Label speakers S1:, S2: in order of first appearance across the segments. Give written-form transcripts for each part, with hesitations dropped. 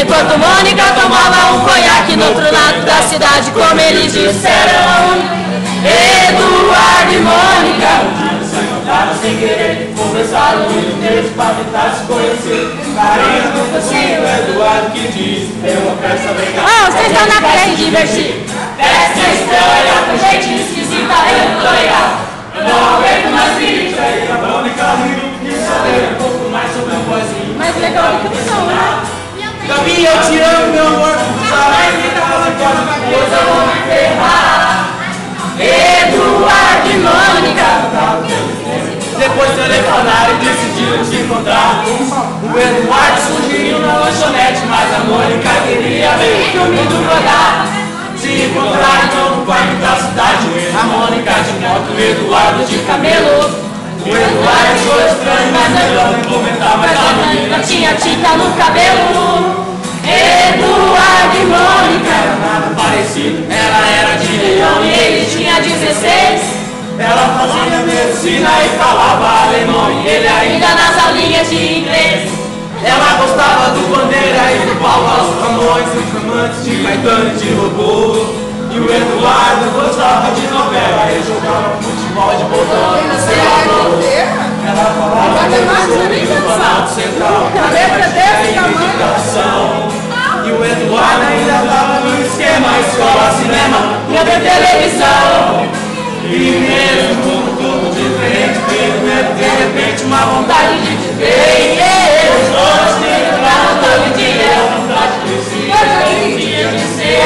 S1: Enquanto Mônica tomava um conhaque no outro lado da cidade, como eles disseram. Eduardo e Mônica se encontraram sem querer, conversaram muito tempo para tentar se conhecer. Carinha no focinho, Eduardo que diz: eu não quero saber. Oh, vocês estão na frente, divertir. Festa estranha, com gente esquisita, eu não tô legal. Eu não aguento mais vídeos. Aí a Mônica riu, quis saber um pouco mais sobre o vozinho. Mais legal do que o som, né? Gabi, eu te amo, meu amor. Sabe que tá fazendo coisa, eu vou me ferrar. Eduardo e Mônica depois telefonaram e decidiram se encontrar. O Eduardo sugeriu na lanchonete, mas a Mônica queria ver o filme do Godard. Se encontraram em novo quarto da cidade, a Mônica de moto, o Eduardo de camelo. O Eduardo achou estranho, mas melhor não comentar, mas a menina tinha tinta no cabelo. Eduardo e Mônica era nada parecido, ela era de Leão e ele tinha 16. Ela fazia medicina e falava alemão, e ele ainda nas aulinhas de inglês. Ela gostava do Bandeira e do Paulo aos Camões, os amantes de Caetano e de Robô. E o Eduardo gostava de novela e jogava futebol de botão. Ela falava sobre o Planalto Central, a letra desse tamanho. E o Eduardo ainda estava no esquema, escola, cinema, ia ver televisão. E mesmo tudo diferente, veio de repente uma vontade de viver. Os dois se encontraram todo dia, a vontade de si, um dia de ser.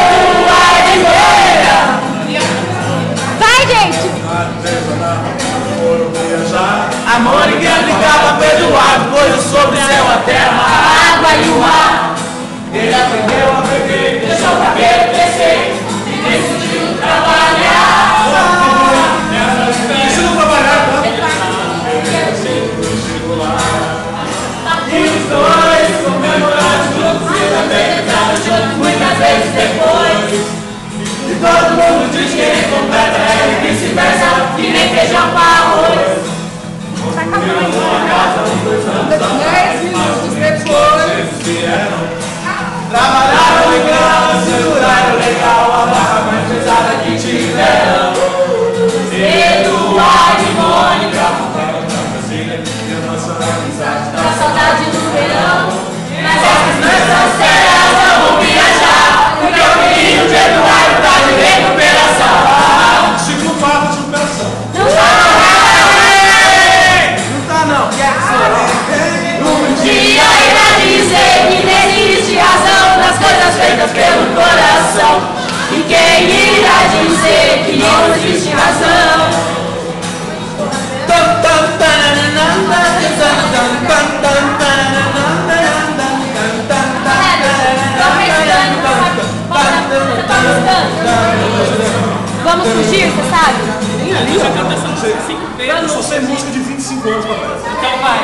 S1: Eduardo e Mônica. Vai, gente! A Mônica brincava com o Eduardo, coisas sobre o céu, a terra, a água e o mar. Ele aprendeu a beber, deixou o cabelo crescer e decidiu trabalhar. Decidiu trabalhar, tá? E os dois comemoraram juntos e também cantaram juntos muitas vezes depois. E todo mundo diz que ele completa ela e vice-versa, que nem feijão com arroz. Trabalharam em grana, seguraram legal a barra mais pesada que tiveram. Eduardo e Mônica da saudade do verão. Mas essas nossas férias vão viajar, porque o filho de Eduardo tá de recuperação. Chico Papo de recuperação. Não tá não. Um dia irá dizer que não existe razão nas coisas feitas pelo coração. E quem irá dizer que não existe razão? Vamos fugir, você sabe?
S2: Nem ali, eu cantando 5 vezes. Eu só sei música de 25 anos pra trás.
S1: Então vai.